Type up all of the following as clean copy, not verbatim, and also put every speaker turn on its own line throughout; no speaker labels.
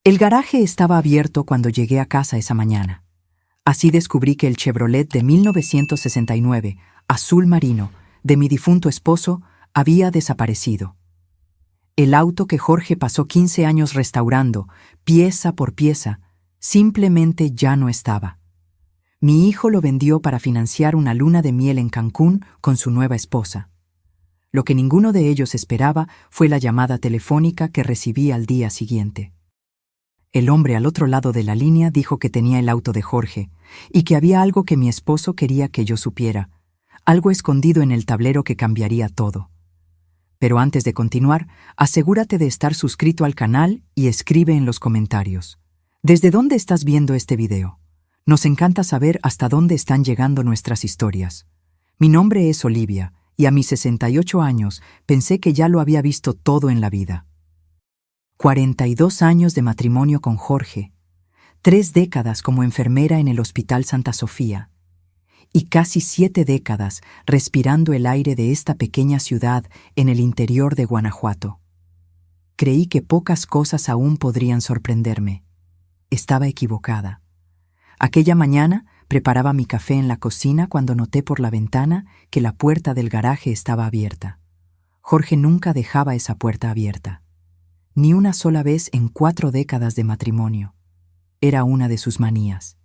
El garaje estaba abierto cuando llegué a casa esa mañana. Así descubrí que el Chevrolet de 1969, azul marino, de mi difunto esposo, había desaparecido. El auto que Jorge pasó 15 años restaurando, pieza por pieza, simplemente ya no estaba. Mi hijo lo vendió para financiar una luna de miel en Cancún con su nueva esposa. Lo que ninguno de ellos esperaba fue la llamada telefónica que recibí al día siguiente. El hombre al otro lado de la línea dijo que tenía el auto de Jorge y que había algo que mi esposo quería que yo supiera, algo escondido en el tablero que cambiaría todo. Pero antes de continuar, asegúrate de estar suscrito al canal y escribe en los comentarios. ¿Desde dónde estás viendo este video? Nos encanta saber hasta dónde están llegando nuestras historias. Mi nombre es Olivia y a mis 68 años pensé que ya lo había visto todo en la vida. 42 años de matrimonio con Jorge, 3 décadas como enfermera en el Hospital Santa Sofía y casi 7 décadas respirando el aire de esta pequeña ciudad en el interior de Guanajuato. Creí que pocas cosas aún podrían sorprenderme. Estaba equivocada. Aquella mañana preparaba mi café en la cocina cuando noté por la ventana que la puerta del garaje estaba abierta. Jorge nunca dejaba esa puerta abierta. Ni una sola vez en 4 décadas de matrimonio. Era una de sus manías.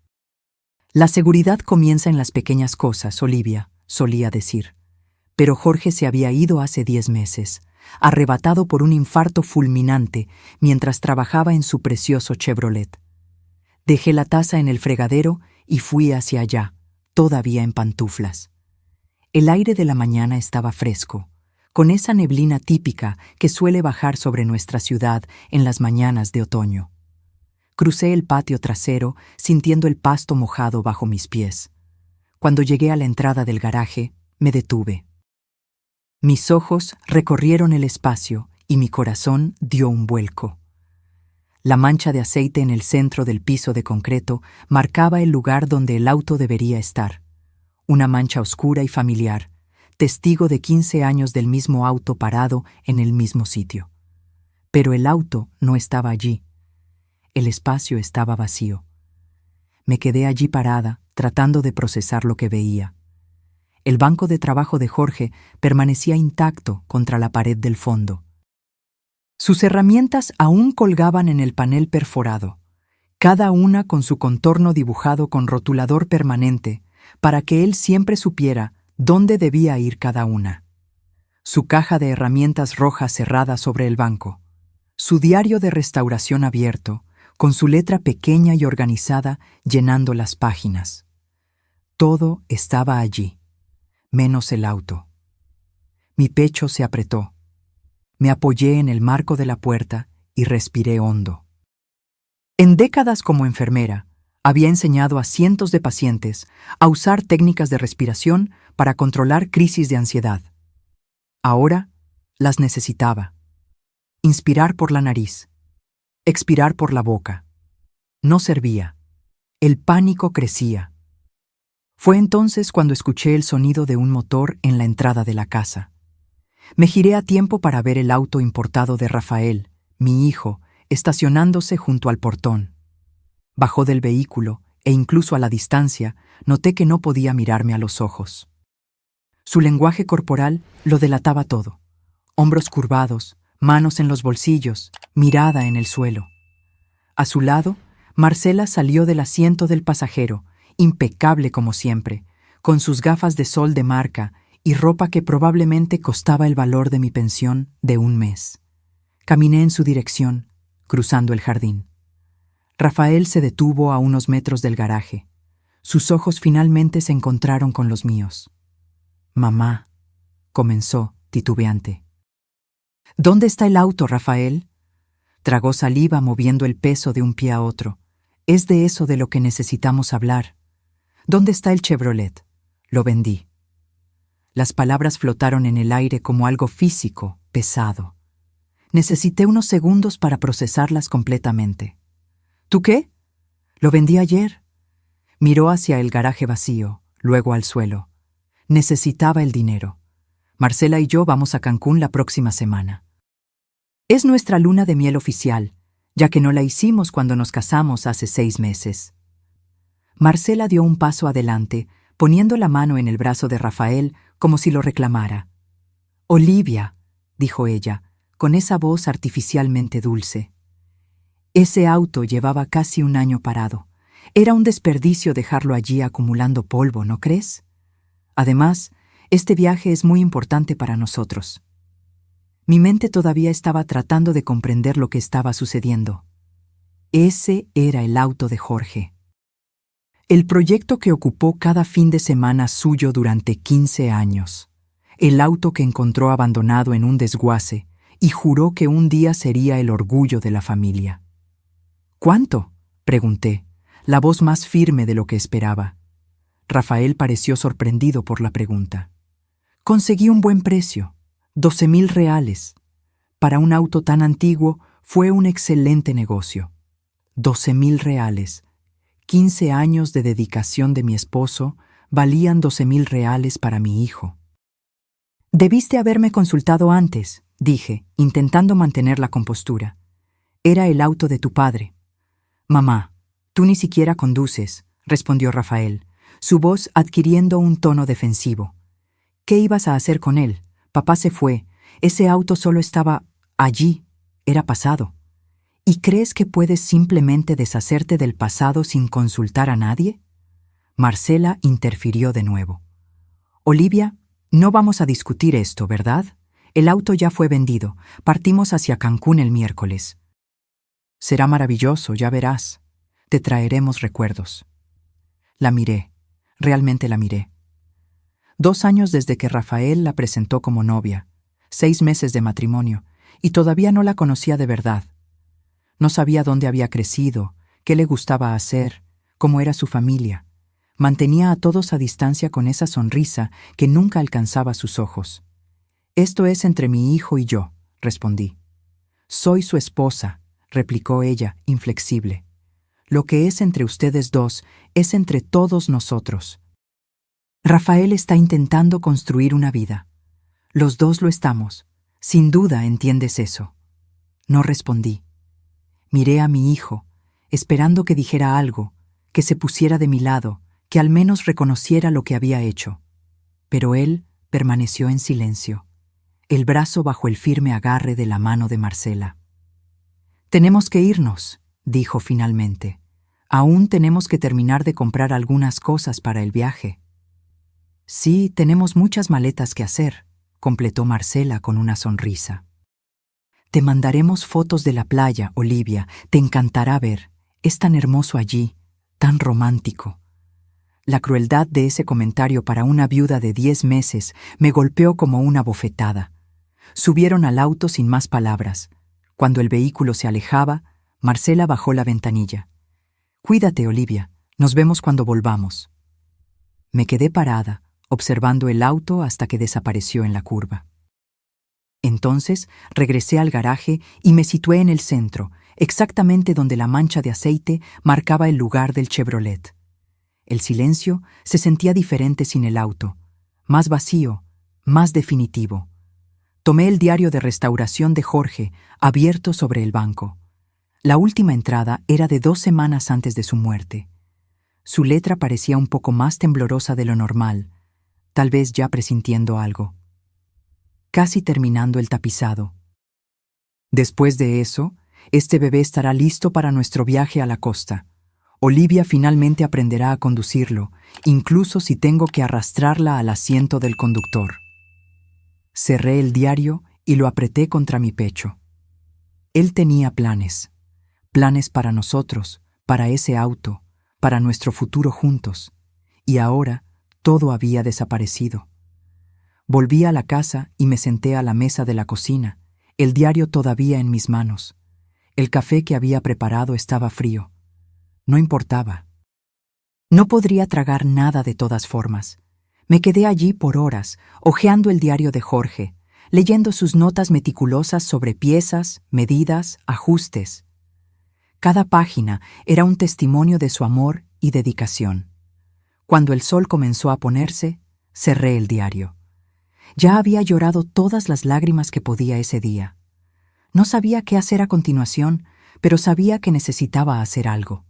La seguridad comienza en las pequeñas cosas, Olivia, solía decir. Pero Jorge se había ido hace 10 meses, arrebatado por un infarto fulminante mientras trabajaba en su precioso Chevrolet. Dejé la taza en el fregadero y fui hacia allá, todavía en pantuflas. El aire de la mañana estaba fresco, con esa neblina típica que suele bajar sobre nuestra ciudad en las mañanas de otoño. Crucé el patio trasero, sintiendo el pasto mojado bajo mis pies. Cuando llegué a la entrada del garaje, me detuve. Mis ojos recorrieron el espacio y mi corazón dio un vuelco. La mancha de aceite en el centro del piso de concreto marcaba el lugar donde el auto debería estar. Una mancha oscura y familiar, testigo de 15 años del mismo auto parado en el mismo sitio. Pero el auto no estaba allí. El espacio estaba vacío. Me quedé allí parada, tratando de procesar lo que veía. El banco de trabajo de Jorge permanecía intacto contra la pared del fondo. Sus herramientas aún colgaban en el panel perforado, cada una con su contorno dibujado con rotulador permanente, para que él siempre supiera dónde debía ir cada una. Su caja de herramientas roja cerrada sobre el banco. Su diario de restauración abierto, con su letra pequeña y organizada llenando las páginas. Todo estaba allí, menos el auto. Mi pecho se apretó. Me apoyé en el marco de la puerta y respiré hondo. En décadas como enfermera, había enseñado a cientos de pacientes a usar técnicas de respiración para controlar crisis de ansiedad. Ahora las necesitaba. Inspirar por la nariz, expirar por la boca. No servía. El pánico crecía. Fue entonces cuando escuché el sonido de un motor en la entrada de la casa. Me giré a tiempo para ver el auto importado de Rafael, mi hijo, estacionándose junto al portón. Bajó del vehículo e incluso a la distancia noté que no podía mirarme a los ojos. Su lenguaje corporal lo delataba todo. Hombros curvados, manos en los bolsillos, mirada en el suelo. A su lado, Marcela salió del asiento del pasajero, impecable como siempre, con sus gafas de sol de marca y ropa que probablemente costaba el valor de mi pensión de un mes. Caminé en su dirección, cruzando el jardín. Rafael se detuvo a unos metros del garaje. Sus ojos finalmente se encontraron con los míos. «Mamá», comenzó, titubeante. «¿Dónde está el auto, Rafael?» Tragó saliva moviendo el peso de un pie a otro. «Es de eso de lo que necesitamos hablar. ¿Dónde está el Chevrolet?» «Lo vendí». Las palabras flotaron en el aire como algo físico, pesado. Necesité unos segundos para procesarlas completamente. ¿Tú qué? Lo vendí ayer. Miró hacia el garaje vacío, luego al suelo. Necesitaba el dinero. Marcela y yo vamos a Cancún la próxima semana. Es nuestra luna de miel oficial, ya que no la hicimos cuando nos casamos hace 6 meses. Marcela dio un paso adelante, poniendo la mano en el brazo de Rafael como si lo reclamara. «Olivia», dijo ella, con esa voz artificialmente dulce. Ese auto llevaba casi un año parado. Era un desperdicio dejarlo allí acumulando polvo, ¿no crees? Además, este viaje es muy importante para nosotros. Mi mente todavía estaba tratando de comprender lo que estaba sucediendo. Ese era el auto de Jorge. El proyecto que ocupó cada fin de semana suyo durante 15 años. El auto que encontró abandonado en un desguace y juró que un día sería el orgullo de la familia. «¿Cuánto?», pregunté, la voz más firme de lo que esperaba. Rafael pareció sorprendido por la pregunta. «Conseguí un buen precio, 12,000 reales. Para un auto tan antiguo fue un excelente negocio. 12,000 reales. 15 años de dedicación de mi esposo valían 12,000 reales para mi hijo». «Debiste haberme consultado antes», dije, intentando mantener la compostura. «Era el auto de tu padre». «Mamá, tú ni siquiera conduces», respondió Rafael, su voz adquiriendo un tono defensivo. «¿Qué ibas a hacer con él? Papá se fue. Ese auto solo estaba allí. Era pasado. ¿Y crees que puedes simplemente deshacerte del pasado sin consultar a nadie?». Marcela interfirió de nuevo. «Olivia, no vamos a discutir esto, ¿verdad? El auto ya fue vendido. Partimos hacia Cancún el miércoles». «Será maravilloso, ya verás. Te traeremos recuerdos». La miré. Realmente la miré. 2 años desde que Rafael la presentó como novia, 6 meses de matrimonio, y todavía no la conocía de verdad. No sabía dónde había crecido, qué le gustaba hacer, cómo era su familia. Mantenía a todos a distancia con esa sonrisa que nunca alcanzaba sus ojos. «Esto es entre mi hijo y yo», respondí. «Soy su esposa», replicó ella, inflexible. «Lo que es entre ustedes dos es entre todos nosotros». Rafael está intentando construir una vida. Los dos lo estamos. Sin duda entiendes eso. No respondí. Miré a mi hijo, esperando que dijera algo, que se pusiera de mi lado, que al menos reconociera lo que había hecho. Pero él permaneció en silencio, el brazo bajo el firme agarre de la mano de Marcela. «Tenemos que irnos», dijo finalmente. «Aún tenemos que terminar de comprar algunas cosas para el viaje». «Sí, tenemos muchas maletas que hacer», completó Marcela con una sonrisa. «Te mandaremos fotos de la playa, Olivia. Te encantará ver. Es tan hermoso allí, tan romántico». La crueldad de ese comentario para una viuda de 10 meses me golpeó como una bofetada. Subieron al auto sin más palabras. Cuando el vehículo se alejaba, Marcela bajó la ventanilla. «Cuídate, Olivia. Nos vemos cuando volvamos». Me quedé parada, observando el auto hasta que desapareció en la curva. Entonces regresé al garaje y me situé en el centro, exactamente donde la mancha de aceite marcaba el lugar del Chevrolet. El silencio se sentía diferente sin el auto, más vacío, más definitivo. Tomé el diario de restauración de Jorge, abierto sobre el banco. La última entrada era de 2 semanas antes de su muerte. Su letra parecía un poco más temblorosa de lo normal, tal vez ya presintiendo algo. Casi terminando el tapizado. «Después de eso, este bebé estará listo para nuestro viaje a la costa. Olivia finalmente aprenderá a conducirlo, incluso si tengo que arrastrarla al asiento del conductor». Cerré el diario y lo apreté contra mi pecho. Él tenía planes. Planes para nosotros, para ese auto, para nuestro futuro juntos. Y ahora todo había desaparecido. Volví a la casa y me senté a la mesa de la cocina, el diario todavía en mis manos. El café que había preparado estaba frío. No importaba. No podría tragar nada de todas formas. Me quedé allí por horas, hojeando el diario de Jorge, leyendo sus notas meticulosas sobre piezas, medidas, ajustes. Cada página era un testimonio de su amor y dedicación. Cuando el sol comenzó a ponerse, cerré el diario. Ya había llorado todas las lágrimas que podía ese día. No sabía qué hacer a continuación, pero sabía que necesitaba hacer algo.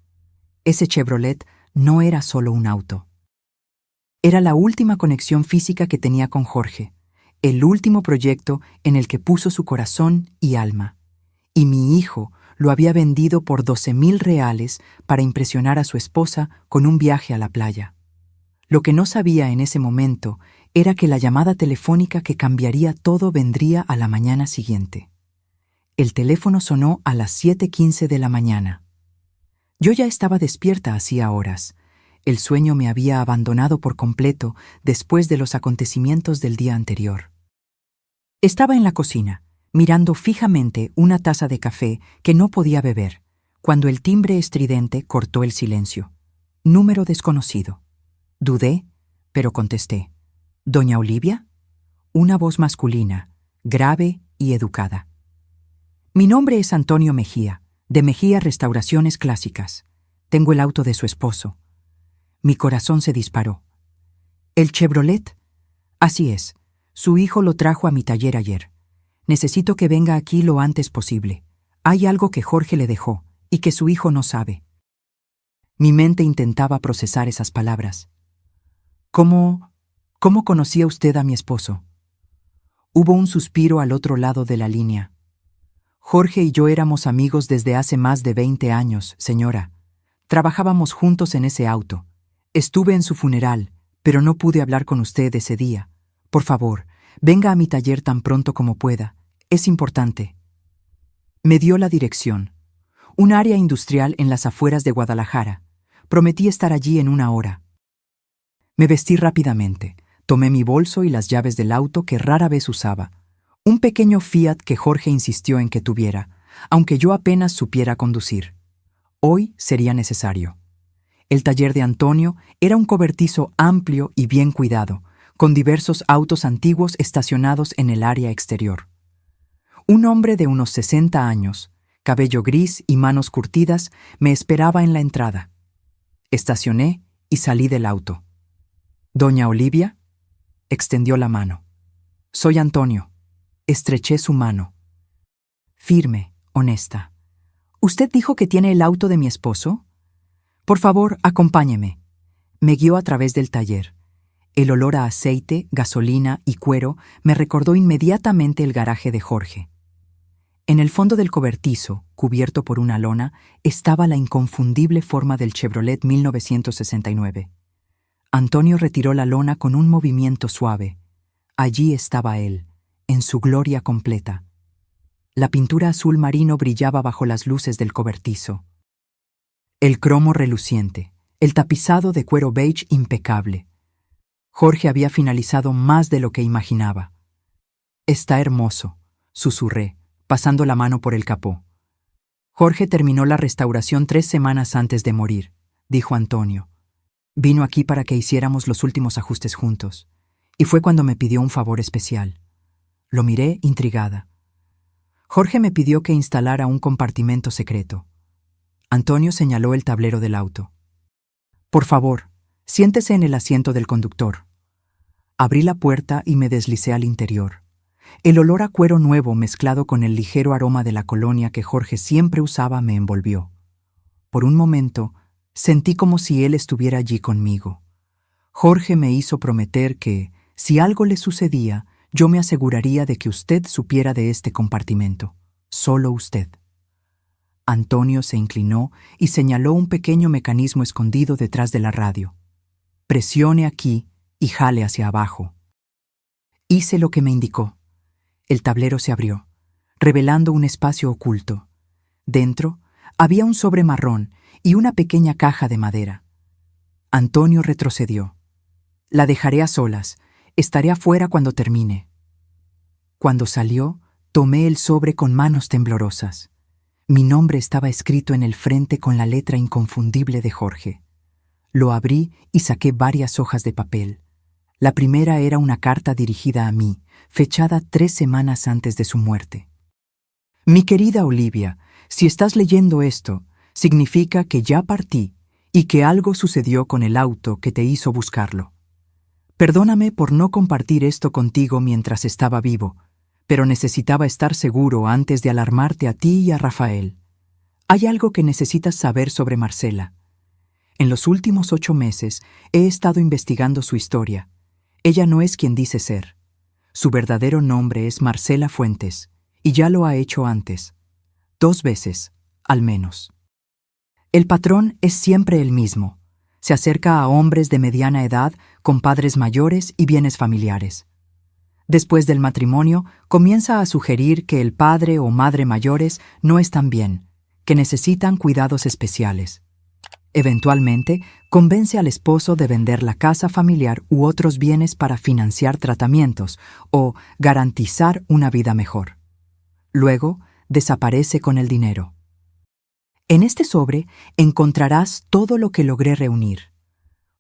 Ese Chevrolet no era solo un auto. Era la última conexión física que tenía con Jorge, el último proyecto en el que puso su corazón y alma. Y mi hijo lo había vendido por 12,000 reales para impresionar a su esposa con un viaje a la playa. Lo que no sabía en ese momento era que la llamada telefónica que cambiaría todo vendría a la mañana siguiente. El teléfono sonó a las 7:15 de la mañana. Yo ya estaba despierta hacía horas. El sueño me había abandonado por completo después de los acontecimientos del día anterior. Estaba en la cocina, mirando fijamente una taza de café que no podía beber, cuando el timbre estridente cortó el silencio. Número desconocido. Dudé, pero contesté. ¿Doña Olivia? Una voz masculina, grave y educada. Mi nombre es Antonio Mejía, de Mejía Restauraciones Clásicas. Tengo el auto de su esposo. Mi corazón se disparó. ¿El Chevrolet? Así es. Su hijo lo trajo a mi taller ayer. Necesito que venga aquí lo antes posible. Hay algo que Jorge le dejó y que su hijo no sabe. Mi mente intentaba procesar esas palabras. ¿Cómo conocía usted a mi esposo? Hubo un suspiro al otro lado de la línea. Jorge y yo éramos amigos desde hace más de 20 años, señora. Trabajábamos juntos en ese auto. Estuve en su funeral, pero no pude hablar con usted ese día. Por favor, venga a mi taller tan pronto como pueda. Es importante. Me dio la dirección. Un área industrial en las afueras de Guadalajara. Prometí estar allí en 1 hora. Me vestí rápidamente. Tomé mi bolso y las llaves del auto que rara vez usaba. Un pequeño Fiat que Jorge insistió en que tuviera, aunque yo apenas supiera conducir. Hoy sería necesario. El taller de Antonio era un cobertizo amplio y bien cuidado, con diversos autos antiguos estacionados en el área exterior. Un hombre de unos 60 años, cabello gris y manos curtidas, me esperaba en la entrada. Estacioné y salí del auto. ¿Doña Olivia? Extendió la mano. Soy Antonio. Estreché su mano. Firme, honesta. ¿Usted dijo que tiene el auto de mi esposo? Por favor, acompáñeme. Me guió a través del taller. El olor a aceite, gasolina y cuero me recordó inmediatamente el garaje de Jorge. En el fondo del cobertizo, cubierto por una lona, estaba la inconfundible forma del Chevrolet 1969. Antonio retiró la lona con un movimiento suave. Allí estaba él, en su gloria completa. La pintura azul marino brillaba bajo las luces del cobertizo. El cromo reluciente, el tapizado de cuero beige impecable. Jorge había finalizado más de lo que imaginaba. Está hermoso, susurré, pasando la mano por el capó. Jorge terminó la restauración 3 semanas antes de morir, dijo Antonio. Vino aquí para que hiciéramos los últimos ajustes juntos, y fue cuando me pidió un favor especial. Lo miré intrigada. Jorge me pidió que instalara un compartimento secreto. Antonio señaló el tablero del auto. Por favor, siéntese en el asiento del conductor. Abrí la puerta y me deslicé al interior. El olor a cuero nuevo mezclado con el ligero aroma de la colonia que Jorge siempre usaba me envolvió. Por un momento, sentí como si él estuviera allí conmigo. Jorge me hizo prometer que, si algo le sucedía, yo me aseguraría de que usted supiera de este compartimento. Solo usted. Antonio se inclinó y señaló un pequeño mecanismo escondido detrás de la radio. Presione aquí y jale hacia abajo. Hice lo que me indicó. El tablero se abrió, revelando un espacio oculto. Dentro había un sobre marrón y una pequeña caja de madera. Antonio retrocedió. La dejaré a solas. Estaré afuera cuando termine. Cuando salió, tomé el sobre con manos temblorosas. Mi nombre estaba escrito en el frente con la letra inconfundible de Jorge. Lo abrí y saqué varias hojas de papel. La primera era una carta dirigida a mí, fechada 3 semanas antes de su muerte. Mi querida Olivia, si estás leyendo esto, significa que ya partí y que algo sucedió con el auto que te hizo buscarlo. Perdóname por no compartir esto contigo mientras estaba vivo, pero necesitaba estar seguro antes de alarmarte a ti y a Rafael. Hay algo que necesitas saber sobre Marcela. En los últimos 8 meses he estado investigando su historia. Ella no es quien dice ser. Su verdadero nombre es Marcela Fuentes, y ya lo ha hecho antes. 2 veces, al menos. El patrón es siempre el mismo. Se acerca a hombres de mediana edad con padres mayores y bienes familiares. Después del matrimonio, comienza a sugerir que el padre o madre mayores no están bien, que necesitan cuidados especiales. Eventualmente, convence al esposo de vender la casa familiar u otros bienes para financiar tratamientos o garantizar una vida mejor. Luego, desaparece con el dinero. En este sobre encontrarás todo lo que logré reunir: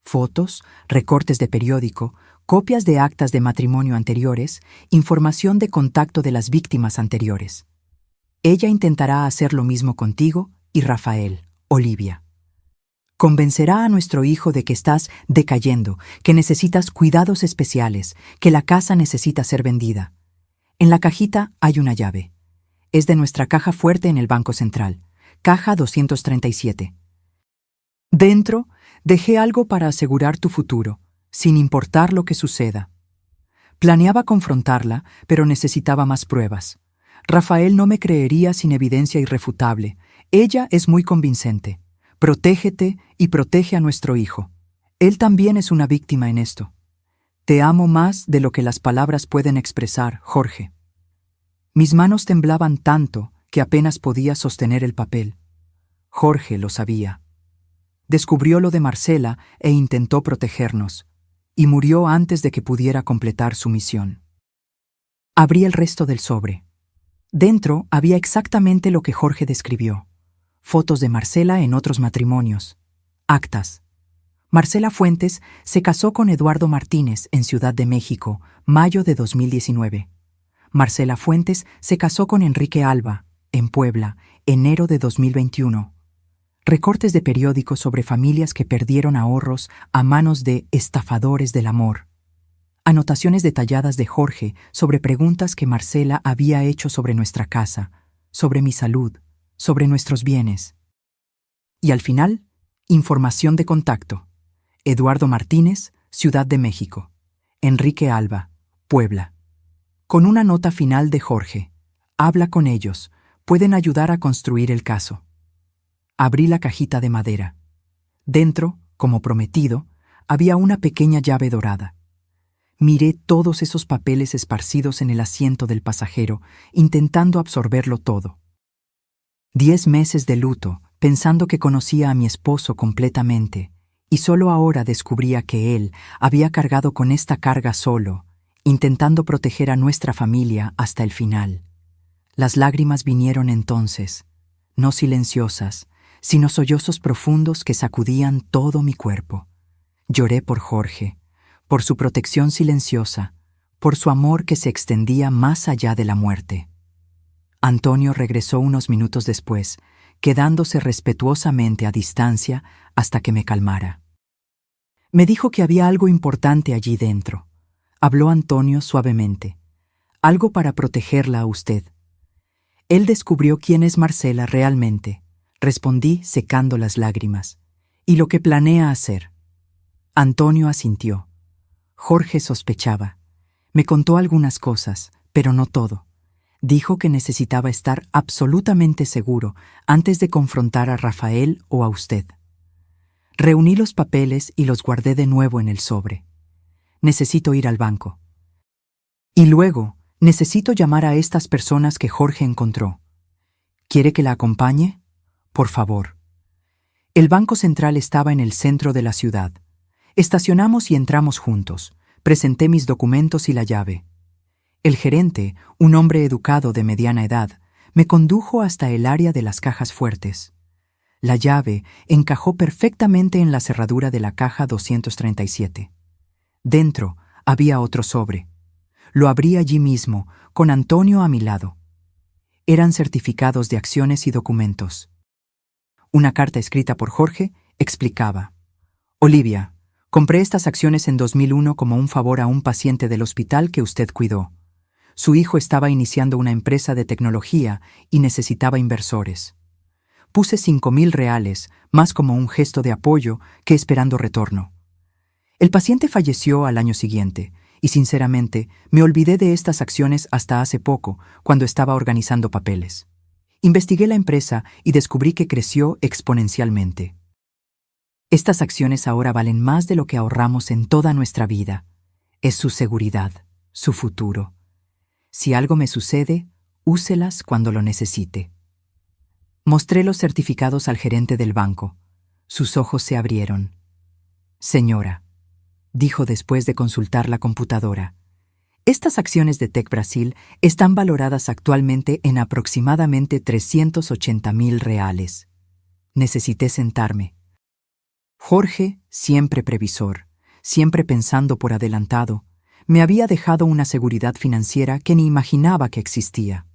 fotos, recortes de periódico, copias de actas de matrimonio anteriores, información de contacto de las víctimas anteriores. Ella intentará hacer lo mismo contigo y Rafael, Olivia. Convencerá a nuestro hijo de que estás decayendo, que necesitas cuidados especiales, que la casa necesita ser vendida. En la cajita hay una llave. Es de nuestra caja fuerte en el Banco Central, caja 237. Dentro, dejé algo para asegurar tu futuro, sin importar lo que suceda. Planeaba confrontarla, pero necesitaba más pruebas. Rafael no me creería sin evidencia irrefutable. Ella es muy convincente. Protégete y protege a nuestro hijo. Él también es una víctima en esto. Te amo más de lo que las palabras pueden expresar, Jorge. Mis manos temblaban tanto que apenas podía sostener el papel. Jorge lo sabía. Descubrió lo de Marcela e intentó protegernos, y murió antes de que pudiera completar su misión. Abrí el resto del sobre. Dentro había exactamente lo que Jorge describió: fotos de Marcela en otros matrimonios, actas. Marcela Fuentes se casó con Eduardo Martínez en Ciudad de México, mayo de 2019. Marcela Fuentes se casó con Enrique Alba, en Puebla, enero de 2021. Recortes de periódicos sobre familias que perdieron ahorros a manos de estafadores del amor. Anotaciones detalladas de Jorge sobre preguntas que Marcela había hecho sobre nuestra casa, sobre mi salud, sobre nuestros bienes. Y al final, información de contacto: Eduardo Martínez, Ciudad de México; Enrique Alba, Puebla. Con una nota final de Jorge: habla con ellos, pueden ayudar a construir el caso. Abrí la cajita de madera. Dentro, como prometido, había una pequeña llave dorada. Miré todos esos papeles esparcidos en el asiento del pasajero, intentando absorberlo todo. 10 meses de luto, pensando que conocía a mi esposo completamente, y solo ahora descubría que él había cargado con esta carga solo, intentando proteger a nuestra familia hasta el final. Las lágrimas vinieron entonces, no silenciosas, sino sollozos profundos que sacudían todo mi cuerpo. Lloré por Jorge, por su protección silenciosa, por su amor que se extendía más allá de la muerte. Antonio regresó unos minutos después, quedándose respetuosamente a distancia hasta que me calmara. Me dijo que había algo importante allí dentro. Habló Antonio suavemente. Algo para protegerla a usted. Él descubrió quién es Marcela realmente, respondí secando las lágrimas. Y lo que planea hacer. Antonio asintió. Jorge sospechaba. Me contó algunas cosas, pero no todo. Dijo que necesitaba estar absolutamente seguro antes de confrontar a Rafael o a usted. Reuní los papeles y los guardé de nuevo en el sobre. Necesito ir al banco. Y luego, necesito llamar a estas personas que Jorge encontró. ¿Quiere que la acompañe? Por favor. El Banco Central estaba en el centro de la ciudad. Estacionamos y entramos juntos. Presenté mis documentos y la llave. El gerente, un hombre educado de mediana edad, me condujo hasta el área de las cajas fuertes. La llave encajó perfectamente en la cerradura de la caja 237. Dentro había otro sobre. Lo abrí allí mismo, con Antonio a mi lado. Eran certificados de acciones y documentos. Una carta escrita por Jorge explicaba: Olivia, compré estas acciones en 2001 como un favor a un paciente del hospital que usted cuidó. Su hijo estaba iniciando una empresa de tecnología y necesitaba inversores. Puse 5.000 reales, más como un gesto de apoyo que esperando retorno. El paciente falleció al año siguiente, y sinceramente me olvidé de estas acciones hasta hace poco, cuando estaba organizando papeles. Investigué la empresa y descubrí que creció exponencialmente. Estas acciones ahora valen más de lo que ahorramos en toda nuestra vida. Es su seguridad, su futuro. Si algo me sucede, úselas cuando lo necesite. Mostré los certificados al gerente del banco. Sus ojos se abrieron. Señora, dijo después de consultar la computadora, estas acciones de Tech Brasil están valoradas actualmente en aproximadamente 380.000 reales. Necesité sentarme. Jorge, siempre previsor, siempre pensando por adelantado, me había dejado una seguridad financiera que ni imaginaba que existía.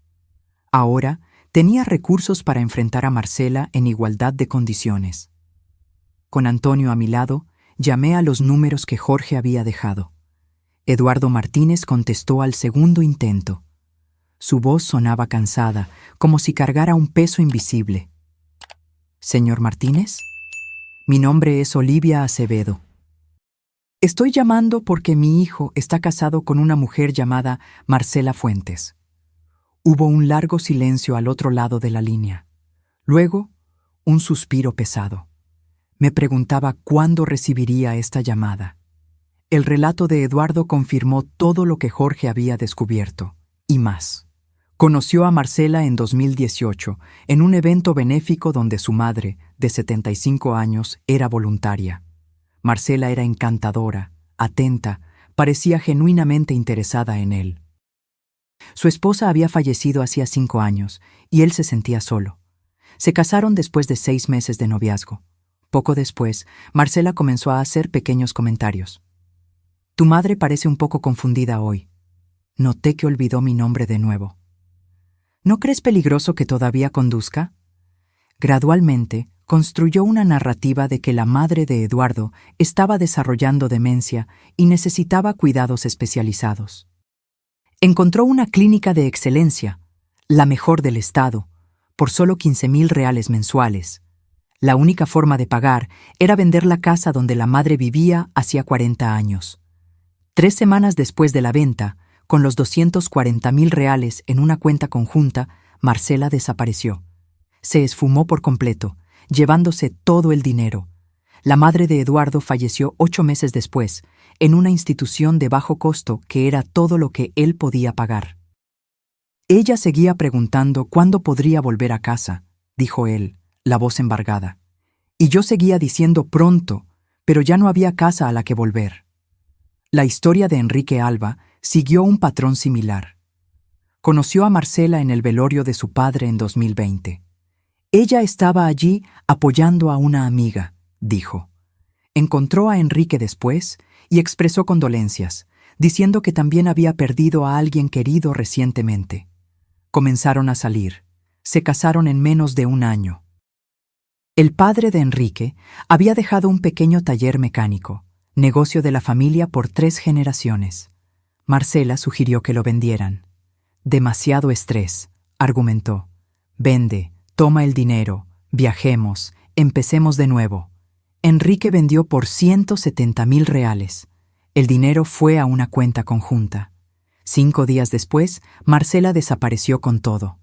Ahora tenía recursos para enfrentar a Marcela en igualdad de condiciones. Con Antonio a mi lado, llamé a los números que Jorge había dejado. Eduardo Martínez contestó al segundo intento. Su voz sonaba cansada, como si cargara un peso invisible. «¿Señor Martínez? Mi nombre es Olivia Acevedo. Estoy llamando porque mi hijo está casado con una mujer llamada Marcela Fuentes». Hubo un largo silencio al otro lado de la línea. Luego, un suspiro pesado. Me preguntaba cuándo recibiría esta llamada. El relato de Eduardo confirmó todo lo que Jorge había descubierto, y más. Conoció a Marcela en 2018, en un evento benéfico donde su madre, de 75 años, era voluntaria. Marcela era encantadora, atenta, parecía genuinamente interesada en él. Su esposa había fallecido hacía 5 años, y él se sentía solo. Se casaron después de 6 meses de noviazgo. Poco después, Marcela comenzó a hacer pequeños comentarios. «Tu madre parece un poco confundida hoy. Noté que olvidó mi nombre de nuevo. ¿No crees peligroso que todavía conduzca?» Gradualmente, construyó una narrativa de que la madre de Eduardo estaba desarrollando demencia y necesitaba cuidados especializados. Encontró una clínica de excelencia, la mejor del estado, por solo 15.000 reales mensuales. La única forma de pagar era vender la casa donde la madre vivía hacía 40 años. 3 semanas después de la venta, con los 240.000 reales en una cuenta conjunta, Marcela desapareció. Se esfumó por completo, llevándose todo el dinero. La madre de Eduardo falleció 8 meses después, en una institución de bajo costo que era todo lo que él podía pagar. Ella seguía preguntando cuándo podría volver a casa, dijo él, la voz embargada. Y yo seguía diciendo pronto, pero ya no había casa a la que volver. La historia de Enrique Alba siguió un patrón similar. Conoció a Marcela en el velorio de su padre en 2020. Ella estaba allí apoyando a una amiga, dijo. Encontró a Enrique después y expresó condolencias, diciendo que también había perdido a alguien querido recientemente. Comenzaron a salir. Se casaron en menos de 1 año. El padre de Enrique había dejado un pequeño taller mecánico, negocio de la familia por 3 generaciones. Marcela sugirió que lo vendieran. Demasiado estrés, argumentó. Vende, toma el dinero, viajemos, empecemos de nuevo. Enrique vendió por 170.000 reales. El dinero fue a una cuenta conjunta. 5 días después, Marcela desapareció con todo.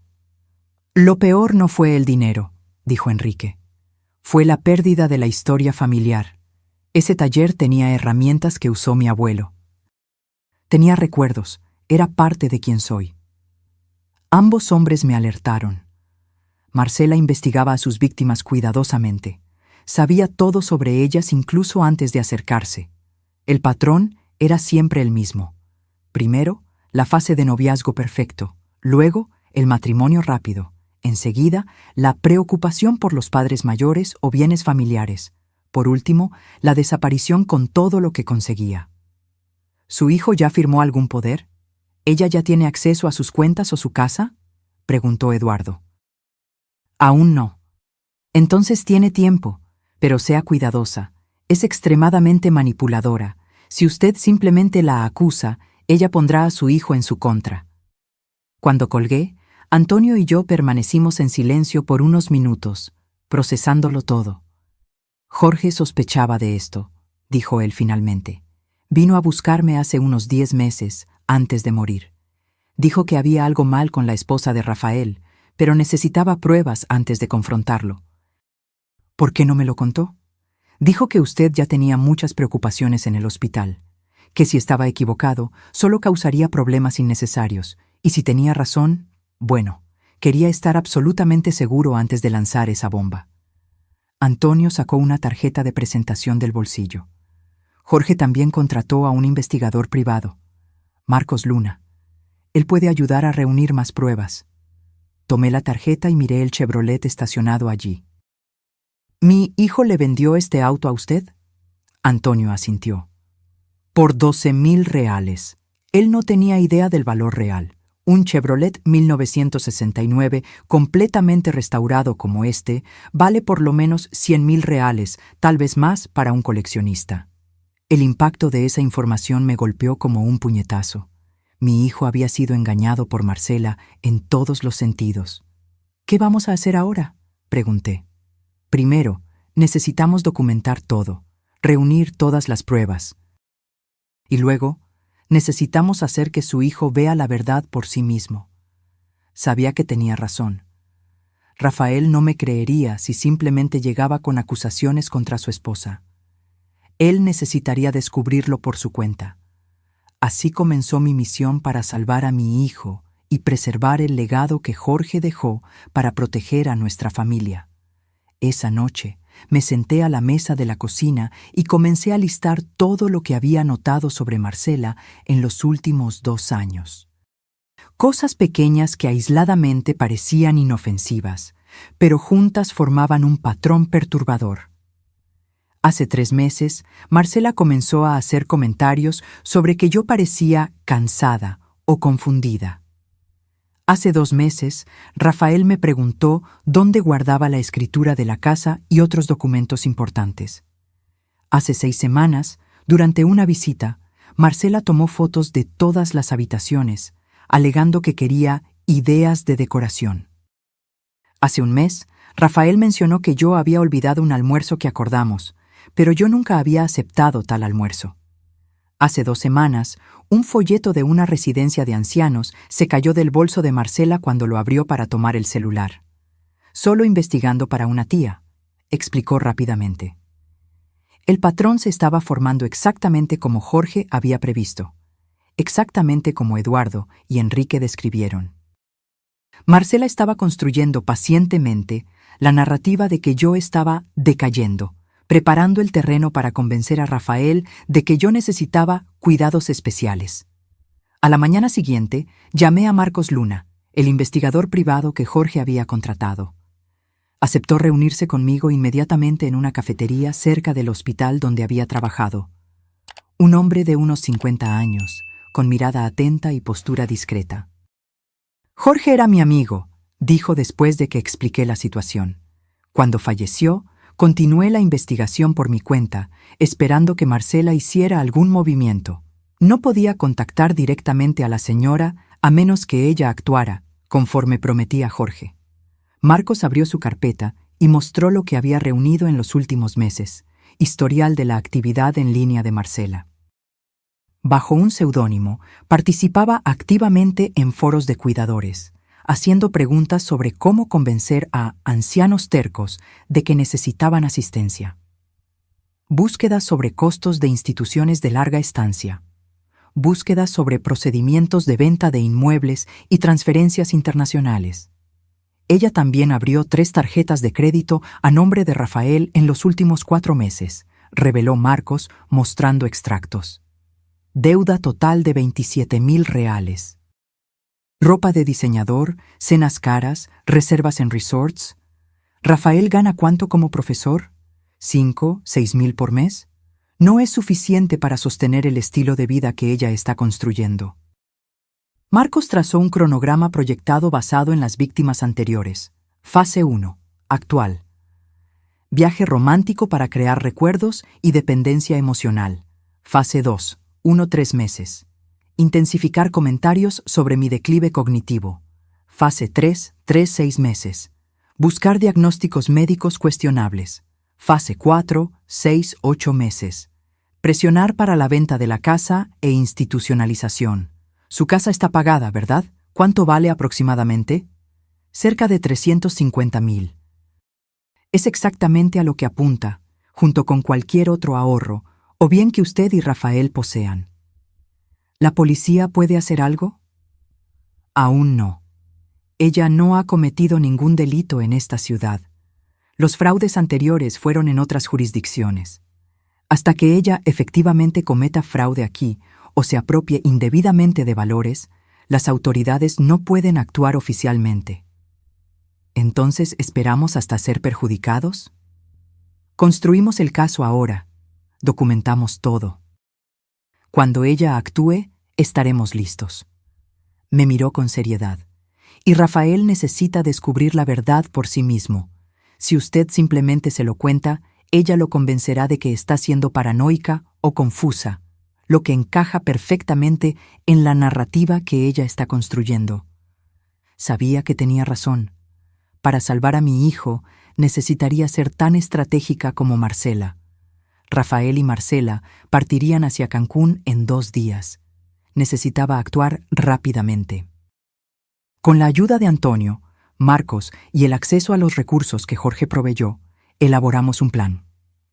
Lo peor no fue el dinero, dijo Enrique. Fue la pérdida de la historia familiar. Ese taller tenía herramientas que usó mi abuelo. Tenía recuerdos, era parte de quien soy. Ambos hombres me alertaron. Marcela investigaba a sus víctimas cuidadosamente. Sabía todo sobre ellas incluso antes de acercarse. El patrón era siempre el mismo. Primero, la fase de noviazgo perfecto. Luego, el matrimonio rápido. Enseguida, la preocupación por los padres mayores o bienes familiares. Por último, la desaparición con todo lo que conseguía. ¿Su hijo ya firmó algún poder? ¿Ella ya tiene acceso a sus cuentas o su casa?, preguntó Eduardo. Aún no. Entonces tiene tiempo, pero sea cuidadosa. Es extremadamente manipuladora. Si usted simplemente la acusa, ella pondrá a su hijo en su contra. Cuando colgué, Antonio y yo permanecimos en silencio por unos minutos. procesándolo todo. Jorge sospechaba de esto, dijo él finalmente. Vino a buscarme hace unos 10 meses, antes de morir. Dijo que había algo mal con la esposa de Rafael, pero necesitaba pruebas antes de confrontarlo. ¿Por qué no me lo contó? Dijo que usted ya tenía muchas preocupaciones en el hospital, que si estaba equivocado, solo causaría problemas innecesarios, y si tenía razón, bueno, quería estar absolutamente seguro antes de lanzar esa bomba. Antonio sacó una tarjeta de presentación del bolsillo. Jorge también contrató a un investigador privado, Marcos Luna. Él puede ayudar a reunir más pruebas. Tomé la tarjeta y miré el Chevrolet estacionado allí. ¿Mi hijo le vendió este auto a usted? Antonio asintió. Por 12,000 reales. Él no tenía idea del valor real. Un Chevrolet 1969, completamente restaurado como este, vale por lo menos 100,000 reales, tal vez más para un coleccionista. El impacto de esa información me golpeó como un puñetazo. Mi hijo había sido engañado por Marcela en todos los sentidos. ¿Qué vamos a hacer ahora?, pregunté. Primero, necesitamos documentar todo, reunir todas las pruebas. Y luego, necesitamos hacer que su hijo vea la verdad por sí mismo. Sabía que tenía razón. Rafael no me creería si simplemente llegaba con acusaciones contra su esposa. Él necesitaría descubrirlo por su cuenta. Así comenzó mi misión para salvar a mi hijo y preservar el legado que Jorge dejó para proteger a nuestra familia. Esa noche, me senté a la mesa de la cocina y comencé a listar todo lo que había notado sobre Marcela en los últimos 2 años. Cosas pequeñas que aisladamente parecían inofensivas, pero juntas formaban un patrón perturbador. Hace 3 meses, Marcela comenzó a hacer comentarios sobre que yo parecía cansada o confundida. Hace 2 meses, Rafael me preguntó dónde guardaba la escritura de la casa y otros documentos importantes. Hace 6 semanas, durante una visita, Marcela tomó fotos de todas las habitaciones, alegando que quería ideas de decoración. Hace 1 mes, Rafael mencionó que yo había olvidado un almuerzo que acordamos, pero yo nunca había aceptado tal almuerzo. Hace 2 semanas, un folleto de una residencia de ancianos se cayó del bolso de Marcela cuando lo abrió para tomar el celular. Solo investigando para una tía, explicó rápidamente. El patrón se estaba formando exactamente como Jorge había previsto, exactamente como Eduardo y Enrique describieron. Marcela estaba construyendo pacientemente la narrativa de que yo estaba decayendo, preparando el terreno para convencer a Rafael de que yo necesitaba cuidados especiales. A la mañana siguiente, llamé a Marcos Luna, el investigador privado que Jorge había contratado. Aceptó reunirse conmigo inmediatamente en una cafetería cerca del hospital donde había trabajado. Un hombre de unos 50 años, con mirada atenta y postura discreta. Jorge era mi amigo, dijo después de que expliqué la situación. Cuando falleció, continué la investigación por mi cuenta, esperando que Marcela hiciera algún movimiento. No podía contactar directamente a la señora a menos que ella actuara, conforme prometía Jorge. Marcos abrió su carpeta y mostró lo que había reunido en los últimos meses, historial de la actividad en línea de Marcela. Bajo un seudónimo, participaba activamente en foros de cuidadores, haciendo preguntas sobre cómo convencer a ancianos tercos de que necesitaban asistencia. Búsquedas sobre costos de instituciones de larga estancia. Búsquedas sobre procedimientos de venta de inmuebles y transferencias internacionales. Ella también abrió 3 tarjetas de crédito a nombre de Rafael en los últimos 4 meses, reveló Marcos mostrando extractos. Deuda total de 27,000 reales. Ropa de diseñador, cenas caras, reservas en resorts. ¿Rafael gana cuánto como profesor? ¿5, 6,000 por mes? No es suficiente para sostener el estilo de vida que ella está construyendo. Marcos trazó un cronograma proyectado basado en las víctimas anteriores. Fase 1. Actual. Viaje romántico para crear recuerdos y dependencia emocional. Fase 2. 1-3 meses. Intensificar comentarios sobre mi declive cognitivo. Fase 3, 3-6 meses. Buscar diagnósticos médicos cuestionables. Fase 4, 6, 8 meses. Presionar para la venta de la casa e institucionalización. Su casa está pagada, ¿verdad? ¿Cuánto vale aproximadamente? Cerca de 350,000. Es exactamente a lo que apunta, junto con cualquier otro ahorro, o bien que usted y Rafael posean. ¿La policía puede hacer algo? Aún no. Ella no ha cometido ningún delito en esta ciudad. Los fraudes anteriores fueron en otras jurisdicciones. Hasta que ella efectivamente cometa fraude aquí o se apropie indebidamente de valores, las autoridades no pueden actuar oficialmente. ¿Entonces esperamos hasta ser perjudicados? Construimos el caso ahora. Documentamos todo. Cuando ella actúe, estaremos listos. Me miró con seriedad. Y Rafael necesita descubrir la verdad por sí mismo. Si usted simplemente se lo cuenta, ella lo convencerá de que está siendo paranoica o confusa, lo que encaja perfectamente en la narrativa que ella está construyendo. Sabía que tenía razón. Para salvar a mi hijo, necesitaría ser tan estratégica como Marcela. Rafael y Marcela partirían hacia Cancún en 2 días. Necesitaba actuar rápidamente. Con la ayuda de Antonio, Marcos y el acceso a los recursos que Jorge proveyó, elaboramos un plan.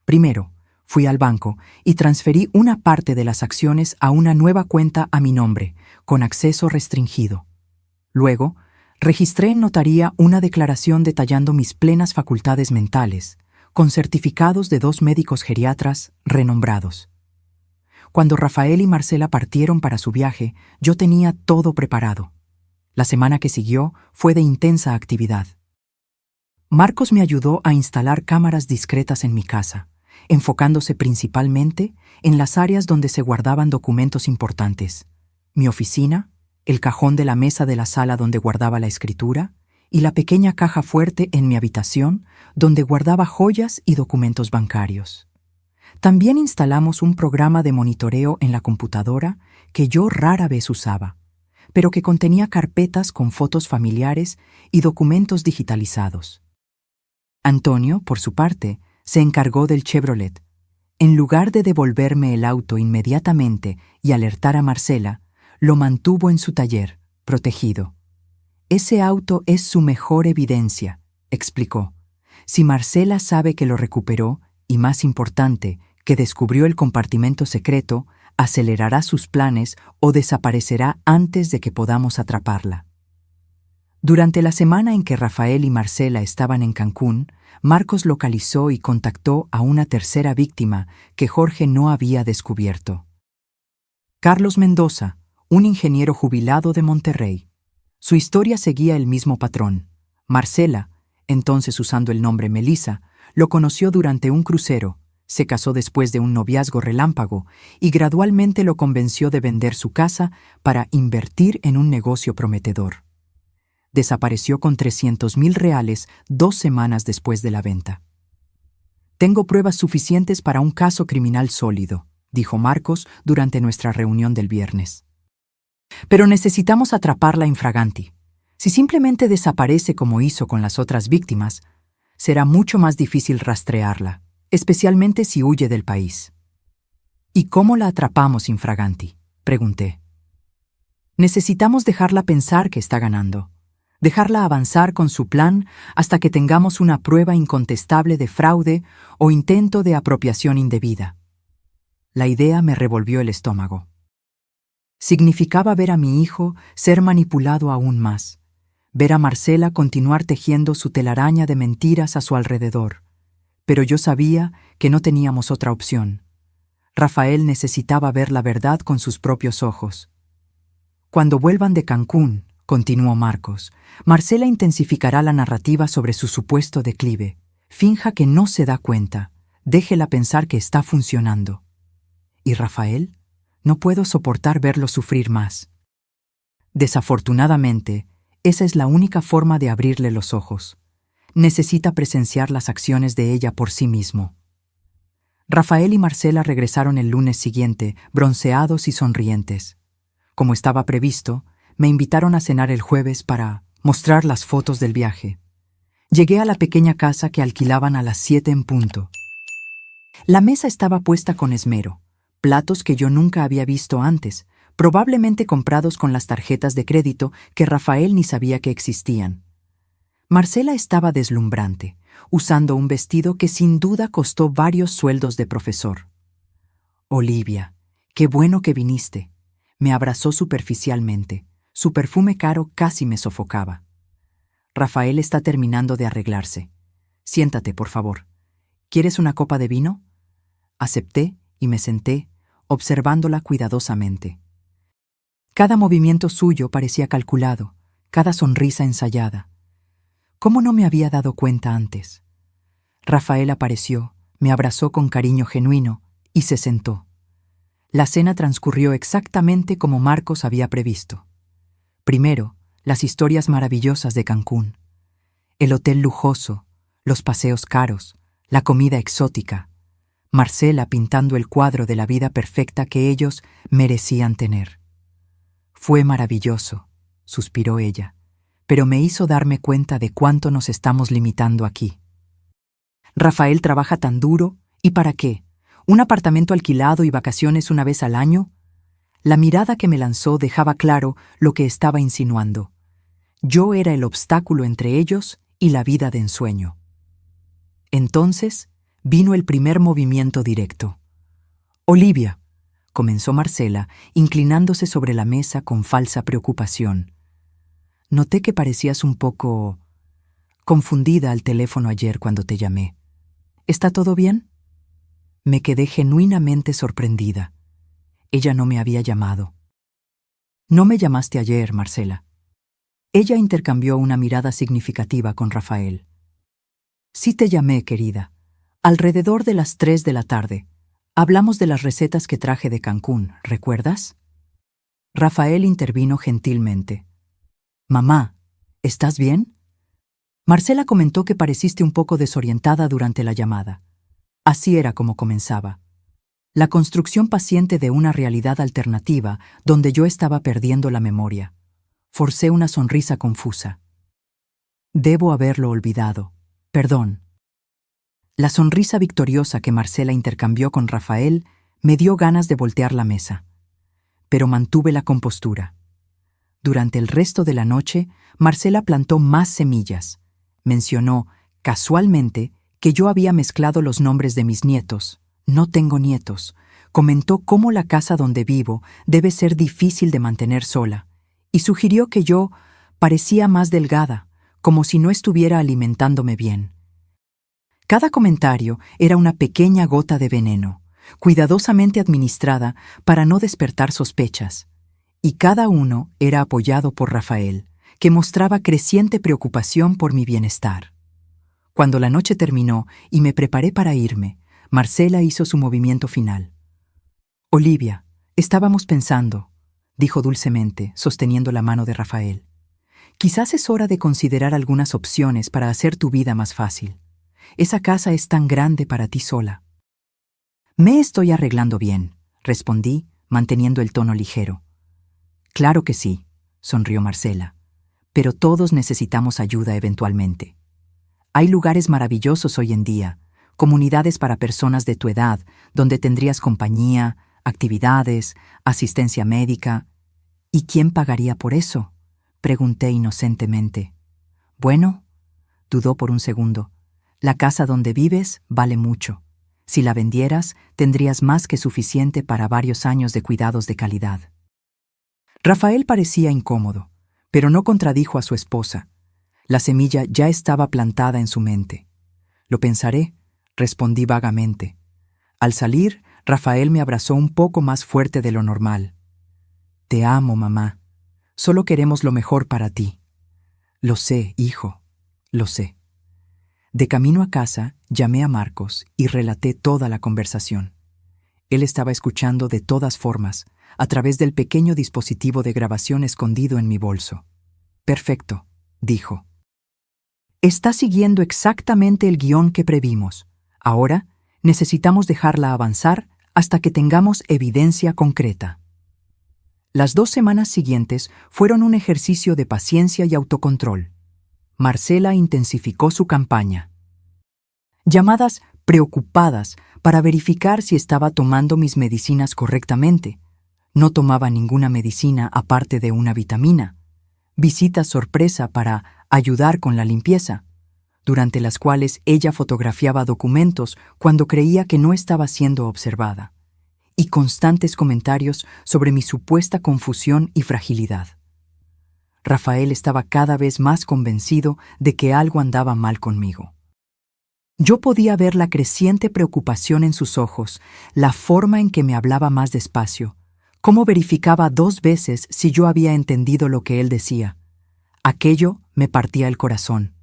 Primero, fui al banco y transferí una parte de las acciones a una nueva cuenta a mi nombre, con acceso restringido. Luego, registré en notaría una declaración detallando mis plenas facultades mentales, con certificados de 2 médicos geriatras renombrados. Cuando Rafael y Marcela partieron para su viaje, yo tenía todo preparado. La semana que siguió fue de intensa actividad. Marcos me ayudó a instalar cámaras discretas en mi casa, enfocándose principalmente en las áreas donde se guardaban documentos importantes: mi oficina, el cajón de la mesa de la sala donde guardaba la escritura y la pequeña caja fuerte en mi habitación donde guardaba joyas y documentos bancarios. También instalamos un programa de monitoreo en la computadora que yo rara vez usaba, pero que contenía carpetas con fotos familiares y documentos digitalizados. Antonio, por su parte, se encargó del Chevrolet. En lugar de devolverme el auto inmediatamente y alertar a Marcela, lo mantuvo en su taller, protegido. Ese auto es su mejor evidencia, explicó. Si Marcela sabe que lo recuperó, y más importante, que descubrió el compartimento secreto, acelerará sus planes o desaparecerá antes de que podamos atraparla. Durante la semana en que Rafael y Marcela estaban en Cancún, Marcos localizó y contactó a una tercera víctima que Jorge no había descubierto. Carlos Mendoza, un ingeniero jubilado de Monterrey. Su historia seguía el mismo patrón. Marcela, entonces usando el nombre Melissa, lo conoció durante un crucero, se casó después de un noviazgo relámpago y gradualmente lo convenció de vender su casa para invertir en un negocio prometedor. Desapareció con 300,000 reales 2 semanas después de la venta. Tengo pruebas suficientes para un caso criminal sólido, dijo Marcos durante nuestra reunión del viernes. Pero necesitamos atraparla infraganti. Si simplemente desaparece como hizo con las otras víctimas, será mucho más difícil rastrearla, especialmente si huye del país. ¿Y cómo la atrapamos infraganti?, pregunté. Necesitamos dejarla pensar que está ganando, dejarla avanzar con su plan hasta que tengamos una prueba incontestable de fraude o intento de apropiación indebida. La idea me revolvió el estómago. Significaba ver a mi hijo ser manipulado aún más, ver a Marcela continuar tejiendo su telaraña de mentiras a su alrededor. Pero yo sabía que no teníamos otra opción. Rafael necesitaba ver la verdad con sus propios ojos. Cuando vuelvan de Cancún, continuó Marcos, Marcela intensificará la narrativa sobre su supuesto declive. Finja que no se da cuenta. Déjela pensar que está funcionando. ¿Y Rafael? No puedo soportar verlo sufrir más. Desafortunadamente, esa es la única forma de abrirle los ojos. Necesita presenciar las acciones de ella por sí mismo. Rafael y Marcela regresaron el lunes siguiente, bronceados y sonrientes. Como estaba previsto, me invitaron a cenar el jueves para mostrar las fotos del viaje. Llegué a la pequeña casa que alquilaban a las 7 en punto. La mesa estaba puesta con esmero, platos que yo nunca había visto antes, probablemente comprados con las tarjetas de crédito que Rafael ni sabía que existían. Marcela estaba deslumbrante, usando un vestido que sin duda costó varios sueldos de profesor. Olivia, qué bueno que viniste. Me abrazó superficialmente. Su perfume caro casi me sofocaba. Rafael está terminando de arreglarse. Siéntate, por favor. ¿Quieres una copa de vino? Acepté y me senté, observándola cuidadosamente. Cada movimiento suyo parecía calculado, cada sonrisa ensayada. ¿Cómo no me había dado cuenta antes? Rafael apareció, me abrazó con cariño genuino y se sentó. La cena transcurrió exactamente como Marcos había previsto. Primero, las historias maravillosas de Cancún. El hotel lujoso, los paseos caros, la comida exótica. Marcela pintando el cuadro de la vida perfecta que ellos merecían tener. Fue maravilloso, suspiró ella, pero me hizo darme cuenta de cuánto nos estamos limitando aquí. Rafael trabaja tan duro, ¿y para qué? ¿Un apartamento alquilado y vacaciones una vez al año? La mirada que me lanzó dejaba claro lo que estaba insinuando. Yo era el obstáculo entre ellos y la vida de ensueño. Entonces vino el primer movimiento directo. Olivia, comenzó Marcela, inclinándose sobre la mesa con falsa preocupación. Noté que parecías un poco confundida al teléfono ayer cuando te llamé. ¿Está todo bien? Me quedé genuinamente sorprendida. Ella no me había llamado. No me llamaste ayer, Marcela. Ella intercambió una mirada significativa con Rafael. Sí te llamé, querida. Alrededor de las 3 de la tarde. Hablamos de las recetas que traje de Cancún, ¿recuerdas? Rafael intervino gentilmente. Mamá, ¿estás bien? Marcela comentó que pareciste un poco desorientada durante la llamada. Así era como comenzaba. La construcción paciente de una realidad alternativa donde yo estaba perdiendo la memoria. Forcé una sonrisa confusa. Debo haberlo olvidado. Perdón. La sonrisa victoriosa que Marcela intercambió con Rafael me dio ganas de voltear la mesa. Pero mantuve la compostura. Durante el resto de la noche, Marcela plantó más semillas. Mencionó, casualmente, que yo había mezclado los nombres de mis nietos. No tengo nietos. Comentó cómo la casa donde vivo debe ser difícil de mantener sola, y sugirió que yo parecía más delgada, como si no estuviera alimentándome bien. Cada comentario era una pequeña gota de veneno, cuidadosamente administrada para no despertar sospechas, y cada uno era apoyado por Rafael, que mostraba creciente preocupación por mi bienestar. Cuando la noche terminó y me preparé para irme, Marcela hizo su movimiento final. Olivia, estábamos pensando, dijo dulcemente, sosteniendo la mano de Rafael. Quizás es hora de considerar algunas opciones para hacer tu vida más fácil. Esa casa es tan grande para ti sola. Me estoy arreglando bien, respondí, manteniendo el tono ligero. Claro que sí, sonrió Marcela, pero todos necesitamos ayuda eventualmente. Hay lugares maravillosos hoy en día, comunidades para personas de tu edad, donde tendrías compañía, actividades, asistencia médica. ¿Y quién pagaría por eso?, pregunté inocentemente. Bueno, dudó por un segundo. La casa donde vives vale mucho. Si la vendieras, tendrías más que suficiente para varios años de cuidados de calidad. Rafael parecía incómodo, pero no contradijo a su esposa. La semilla ya estaba plantada en su mente. Lo pensaré, respondí vagamente. Al salir, Rafael me abrazó un poco más fuerte de lo normal. Te amo, mamá. Solo queremos lo mejor para ti. Lo sé, hijo, lo sé. De camino a casa, llamé a Marcos y relaté toda la conversación. Él estaba escuchando de todas formas, a través del pequeño dispositivo de grabación escondido en mi bolso. Perfecto, dijo. Está siguiendo exactamente el guión que previmos. Ahora, necesitamos dejarla avanzar hasta que tengamos evidencia concreta. Las 2 semanas siguientes fueron un ejercicio de paciencia y autocontrol. Marcela intensificó su campaña. Llamadas preocupadas para verificar si estaba tomando mis medicinas correctamente. No tomaba ninguna medicina aparte de una vitamina. Visitas sorpresa para ayudar con la limpieza, durante las cuales ella fotografiaba documentos cuando creía que no estaba siendo observada, y constantes comentarios sobre mi supuesta confusión y fragilidad. Rafael estaba cada vez más convencido de que algo andaba mal conmigo. Yo podía ver la creciente preocupación en sus ojos, la forma en que me hablaba más despacio, cómo verificaba 2 veces si yo había entendido lo que él decía. Aquello me partía el corazón.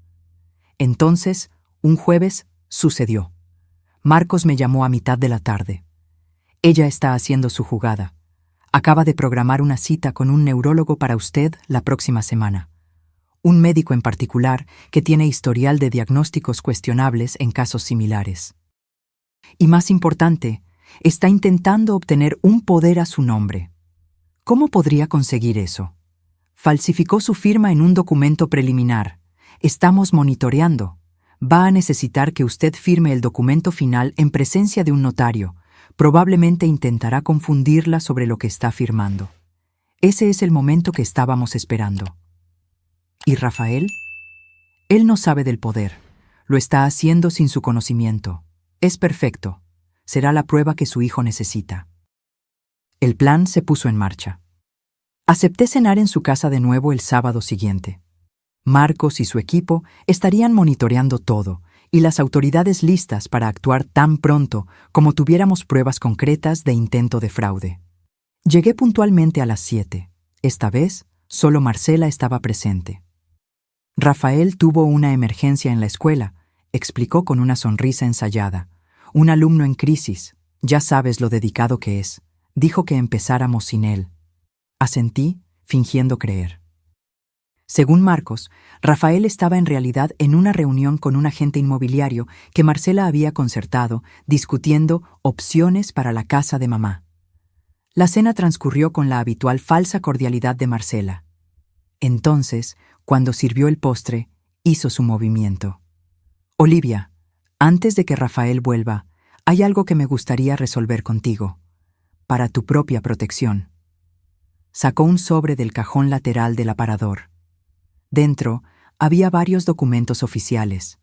Entonces, un jueves, sucedió. Marcos me llamó a mitad de la tarde. Ella está haciendo su jugada. Acaba de programar una cita con un neurólogo para usted la próxima semana. Un médico en particular que tiene historial de diagnósticos cuestionables en casos similares. Y más importante, está intentando obtener un poder a su nombre. ¿Cómo podría conseguir eso? Falsificó su firma en un documento preliminar. Estamos monitoreando. Va a necesitar que usted firme el documento final en presencia de un notario. Probablemente intentará confundirla sobre lo que está firmando. Ese es el momento que estábamos esperando. ¿Y Rafael? Él no sabe del poder. Lo está haciendo sin su conocimiento. Es perfecto. Será la prueba que su hijo necesita. El plan se puso en marcha. Acepté cenar en su casa de nuevo el sábado siguiente. Marcos y su equipo estarían monitoreando todo, y las autoridades listas para actuar tan pronto como tuviéramos pruebas concretas de intento de fraude. Llegué puntualmente a las 7. Esta vez, solo Marcela estaba presente. Rafael tuvo una emergencia en la escuela, explicó con una sonrisa ensayada. Un alumno en crisis, ya sabes lo dedicado que es. Dijo que empezáramos sin él. Asentí, fingiendo creer. Según Marcos, Rafael estaba en realidad en una reunión con un agente inmobiliario que Marcela había concertado, discutiendo opciones para la casa de mamá. La cena transcurrió con la habitual falsa cordialidad de Marcela. Entonces, cuando sirvió el postre, hizo su movimiento. Olivia, antes de que Rafael vuelva, hay algo que me gustaría resolver contigo, para tu propia protección. Sacó un sobre del cajón lateral del aparador. Dentro había varios documentos oficiales.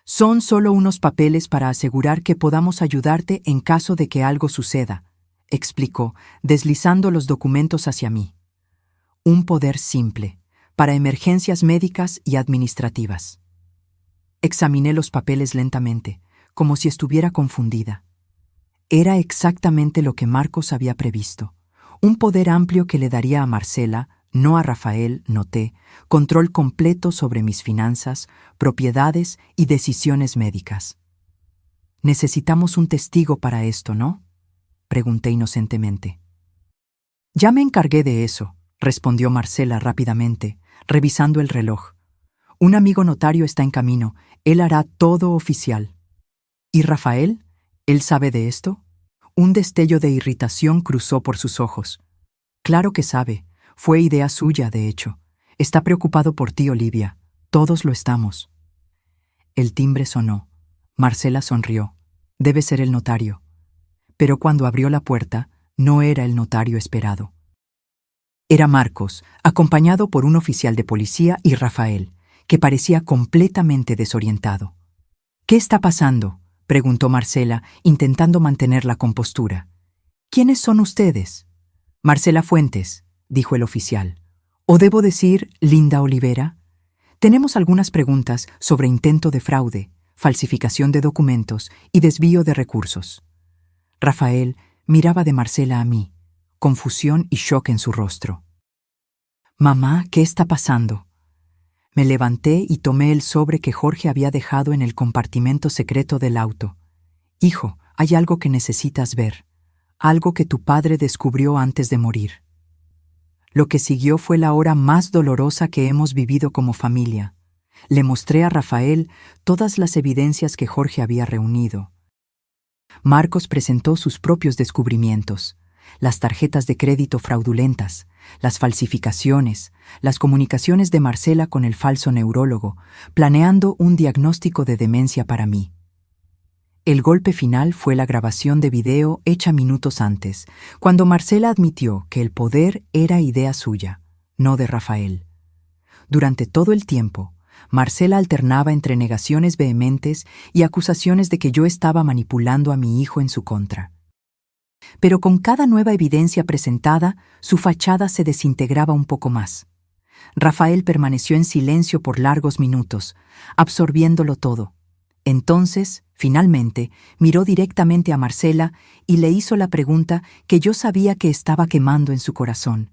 Son solo unos papeles para asegurar que podamos ayudarte en caso de que algo suceda, explicó, deslizando los documentos hacia mí. Un poder simple, para emergencias médicas y administrativas. Examiné los papeles lentamente, como si estuviera confundida. Era exactamente lo que Marcos había previsto. Un poder amplio que le daría a Marcela, no a Rafael, noté, control completo sobre mis finanzas, propiedades y decisiones médicas. Necesitamos un testigo para esto, ¿no? Pregunté inocentemente. Ya me encargué de eso, respondió Marcela rápidamente, revisando el reloj. Un amigo notario está en camino, él hará todo oficial. ¿Y Rafael? ¿Él sabe de esto? Un destello de irritación cruzó por sus ojos. Claro que sabe. Fue idea suya, de hecho. Está preocupado por ti, Olivia. Todos lo estamos. El timbre sonó. Marcela sonrió. Debe ser el notario. Pero cuando abrió la puerta, no era el notario esperado. Era Marcos, acompañado por un oficial de policía y Rafael, que parecía completamente desorientado. ¿Qué está pasando?, preguntó Marcela, intentando mantener la compostura. ¿Quiénes son ustedes? Marcela Fuentes, dijo el oficial. ¿O debo decir Linda Olivera? Tenemos algunas preguntas sobre intento de fraude, falsificación de documentos y desvío de recursos. Rafael miraba de Marcela a mí, confusión y shock en su rostro. Mamá, ¿qué está pasando? Me levanté y tomé el sobre que Jorge había dejado en el compartimento secreto del auto. Hijo, hay algo que necesitas ver, algo que tu padre descubrió antes de morir. Lo que siguió fue la hora más dolorosa que hemos vivido como familia. Le mostré a Rafael todas las evidencias que Jorge había reunido. Marcos presentó sus propios descubrimientos, las tarjetas de crédito fraudulentas, las falsificaciones, las comunicaciones de Marcela con el falso neurólogo, planeando un diagnóstico de demencia para mí. El golpe final fue la grabación de video hecha minutos antes, cuando Marcela admitió que el poder era idea suya, no de Rafael. Durante todo el tiempo, Marcela alternaba entre negaciones vehementes y acusaciones de que yo estaba manipulando a mi hijo en su contra. Pero con cada nueva evidencia presentada, su fachada se desintegraba un poco más. Rafael permaneció en silencio por largos minutos, absorbiéndolo todo. Entonces, finalmente, miró directamente a Marcela y le hizo la pregunta que yo sabía que estaba quemando en su corazón.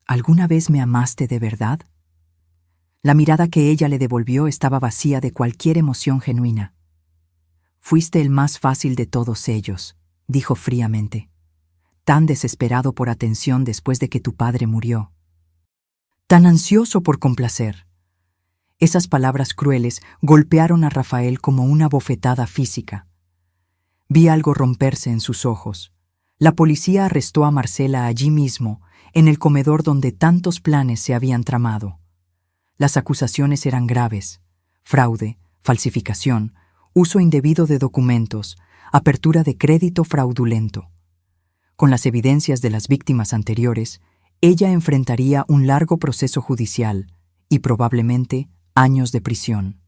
¿Alguna vez me amaste de verdad? La mirada que ella le devolvió estaba vacía de cualquier emoción genuina. Fuiste el más fácil de todos ellos, dijo fríamente. Tan desesperado por atención después de que tu padre murió. Tan ansioso por complacer. Esas palabras crueles golpearon a Rafael como una bofetada física. Vi algo romperse en sus ojos. La policía arrestó a Marcela allí mismo, en el comedor donde tantos planes se habían tramado. Las acusaciones eran graves: fraude, falsificación, uso indebido de documentos, apertura de crédito fraudulento. Con las evidencias de las víctimas anteriores, ella enfrentaría un largo proceso judicial y probablemente años de prisión.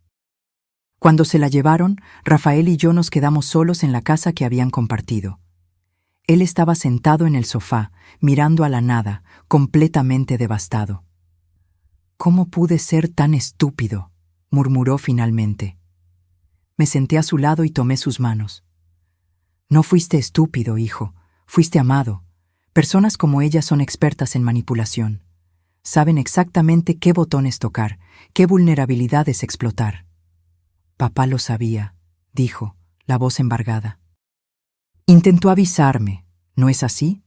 Cuando se la llevaron, Rafael y yo nos quedamos solos en la casa que habían compartido. Él estaba sentado en el sofá, mirando a la nada, completamente devastado. «¿Cómo pude ser tan estúpido?», murmuró finalmente. Me senté a su lado y tomé sus manos. «No fuiste estúpido, hijo, fuiste amado. Personas como ella son expertas en manipulación. Saben exactamente qué botones tocar, qué vulnerabilidades explotar». «Papá lo sabía», dijo, la voz embargada. «Intentó avisarme, ¿no es así?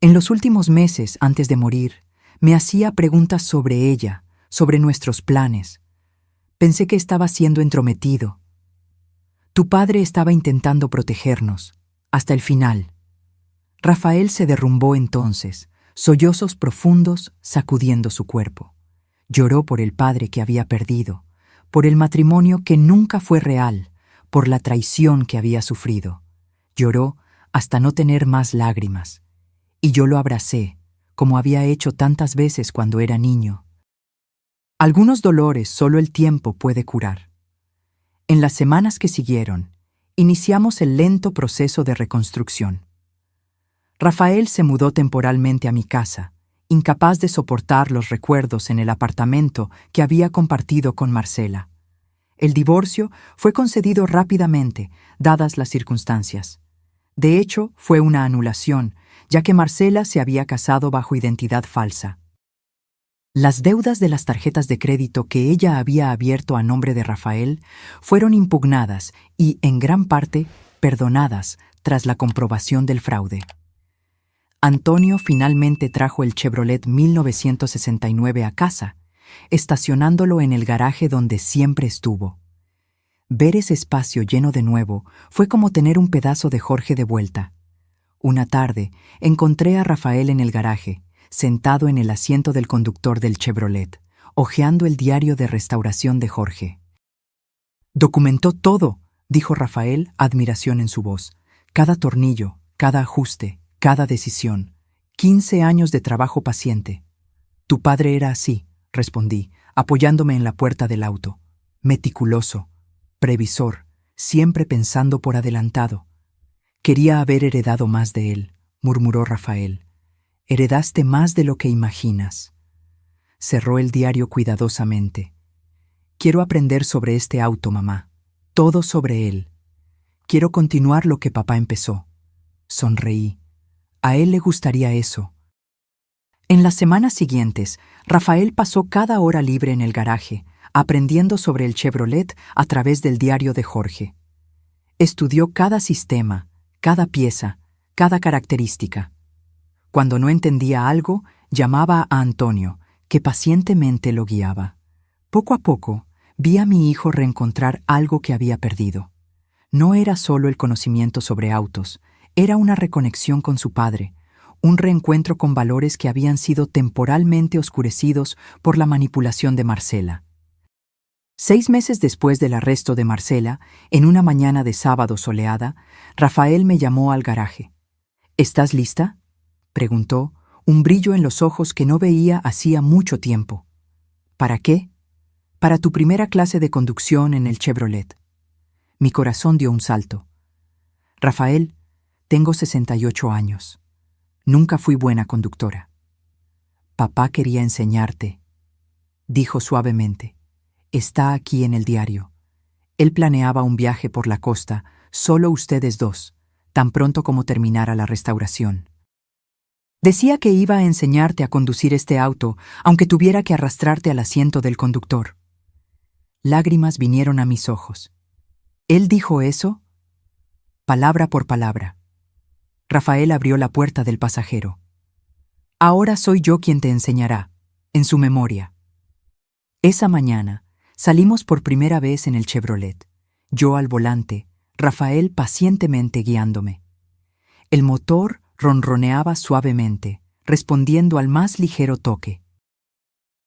En los últimos meses, antes de morir, me hacía preguntas sobre ella, sobre nuestros planes. Pensé que estaba siendo entrometido. Tu padre estaba intentando protegernos, hasta el final». Rafael se derrumbó entonces, sollozos profundos sacudiendo su cuerpo. Lloró por el padre que había perdido, por el matrimonio que nunca fue real, por la traición que había sufrido. Lloró hasta no tener más lágrimas. Y yo lo abracé, como había hecho tantas veces cuando era niño. Algunos dolores solo el tiempo puede curar. En las semanas que siguieron, iniciamos el lento proceso de reconstrucción. Rafael se mudó temporalmente a mi casa, incapaz de soportar los recuerdos en el apartamento que había compartido con Marcela. El divorcio fue concedido rápidamente, dadas las circunstancias. De hecho, fue una anulación, ya que Marcela se había casado bajo identidad falsa. Las deudas de las tarjetas de crédito que ella había abierto a nombre de Rafael fueron impugnadas y, en gran parte, perdonadas tras la comprobación del fraude. Antonio finalmente trajo el Chevrolet 1969 a casa, estacionándolo en el garaje donde siempre estuvo. Ver ese espacio lleno de nuevo fue como tener un pedazo de Jorge de vuelta. Una tarde, encontré a Rafael en el garaje, sentado en el asiento del conductor del Chevrolet, hojeando el diario de restauración de Jorge. «Documentó todo», dijo Rafael, admiración en su voz. «Cada tornillo, cada ajuste, cada decisión. 15 años de trabajo paciente». «Tu padre era así», respondí, apoyándome en la puerta del auto. «Meticuloso, previsor, siempre pensando por adelantado». «Quería haber heredado más de él», murmuró Rafael. «Heredaste más de lo que imaginas». Cerró el diario cuidadosamente. «Quiero aprender sobre este auto, mamá. Todo sobre él. Quiero continuar lo que papá empezó». Sonreí. A él le gustaría eso. En las semanas siguientes, Rafael pasó cada hora libre en el garaje, aprendiendo sobre el Chevrolet a través del diario de Jorge. Estudió cada sistema, cada pieza, cada característica. Cuando no entendía algo, llamaba a Antonio, que pacientemente lo guiaba. Poco a poco, vi a mi hijo reencontrar algo que había perdido. No era solo el conocimiento sobre autos, era una reconexión con su padre, un reencuentro con valores que habían sido temporalmente oscurecidos por la manipulación de Marcela. 6 meses después del arresto de Marcela, en una mañana de sábado soleada, Rafael me llamó al garaje. ¿Estás lista?, preguntó, un brillo en los ojos que no veía hacía mucho tiempo. ¿Para qué? Para tu primera clase de conducción en el Chevrolet. Mi corazón dio un salto. Rafael, tengo 68 años. Nunca fui buena conductora. Papá quería enseñarte, dijo suavemente. Está aquí en el diario. Él planeaba un viaje por la costa, solo ustedes dos, tan pronto como terminara la restauración. Decía que iba a enseñarte a conducir este auto, aunque tuviera que arrastrarte al asiento del conductor. Lágrimas vinieron a mis ojos. ¿Él dijo eso? Palabra por palabra. Rafael abrió la puerta del pasajero. Ahora soy yo quien te enseñará, en su memoria. Esa mañana, salimos por primera vez en el Chevrolet, yo al volante, Rafael pacientemente guiándome. El motor ronroneaba suavemente, respondiendo al más ligero toque.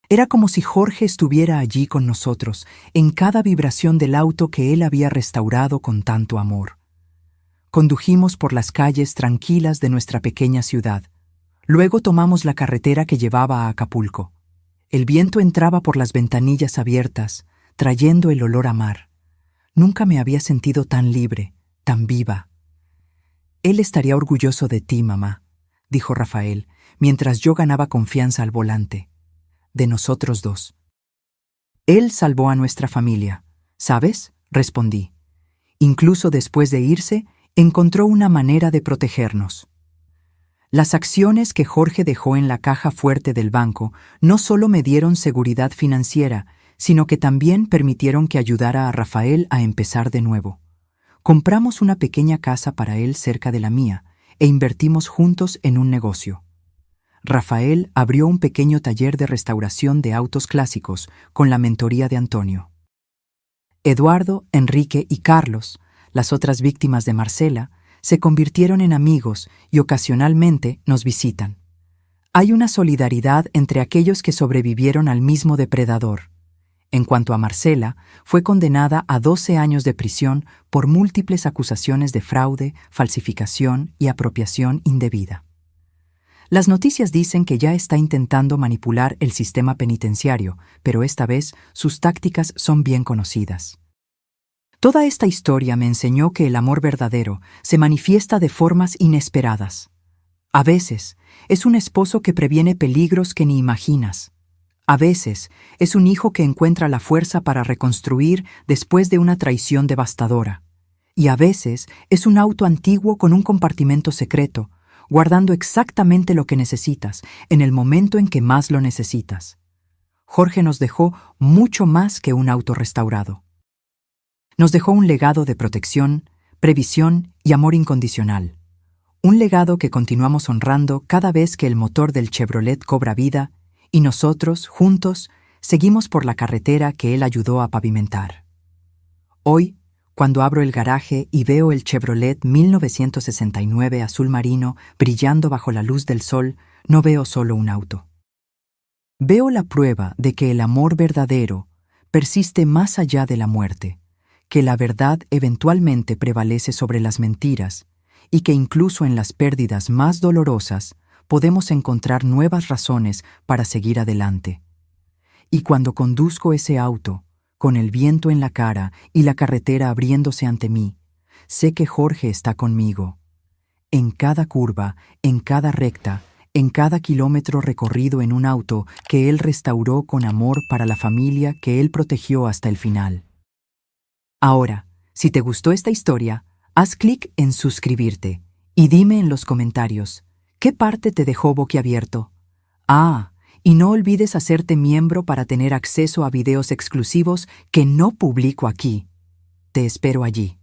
Era como si Jorge estuviera allí con nosotros, en cada vibración del auto que él había restaurado con tanto amor. Condujimos por las calles tranquilas de nuestra pequeña ciudad. Luego tomamos la carretera que llevaba a Acapulco. El viento entraba por las ventanillas abiertas, trayendo el olor a mar. Nunca me había sentido tan libre, tan viva. Él estaría orgulloso de ti, mamá, dijo Rafael, mientras yo ganaba confianza al volante. De nosotros dos. Él salvó a nuestra familia, ¿sabes?, respondí. Incluso después de irse, encontró una manera de protegernos. Las acciones que Jorge dejó en la caja fuerte del banco no solo me dieron seguridad financiera, sino que también permitieron que ayudara a Rafael a empezar de nuevo. Compramos una pequeña casa para él cerca de la mía e invertimos juntos en un negocio. Rafael abrió un pequeño taller de restauración de autos clásicos con la mentoría de Antonio. Eduardo, Enrique y Carlos, las otras víctimas de Marcela, se convirtieron en amigos y ocasionalmente nos visitan. Hay una solidaridad entre aquellos que sobrevivieron al mismo depredador. En cuanto a Marcela, fue condenada a 12 años de prisión por múltiples acusaciones de fraude, falsificación y apropiación indebida. Las noticias dicen que ya está intentando manipular el sistema penitenciario, pero esta vez sus tácticas son bien conocidas. Toda esta historia me enseñó que el amor verdadero se manifiesta de formas inesperadas. A veces, es un esposo que previene peligros que ni imaginas. A veces, es un hijo que encuentra la fuerza para reconstruir después de una traición devastadora. Y a veces, es un auto antiguo con un compartimento secreto, guardando exactamente lo que necesitas, en el momento en que más lo necesitas. Jorge nos dejó mucho más que un auto restaurado. Nos dejó un legado de protección, previsión y amor incondicional. Un legado que continuamos honrando cada vez que el motor del Chevrolet cobra vida y nosotros, juntos, seguimos por la carretera que él ayudó a pavimentar. Hoy, cuando abro el garaje y veo el Chevrolet 1969 azul marino brillando bajo la luz del sol, no veo solo un auto. Veo la prueba de que el amor verdadero persiste más allá de la muerte, que la verdad eventualmente prevalece sobre las mentiras y que incluso en las pérdidas más dolorosas podemos encontrar nuevas razones para seguir adelante. Y cuando conduzco ese auto, con el viento en la cara y la carretera abriéndose ante mí, sé que Jorge está conmigo. En cada curva, en cada recta, en cada kilómetro recorrido en un auto que él restauró con amor para la familia que él protegió hasta el final. Ahora, si te gustó esta historia, haz clic en suscribirte y dime en los comentarios, ¿qué parte te dejó boquiabierto? Y no olvides hacerte miembro para tener acceso a videos exclusivos que no publico aquí. Te espero allí.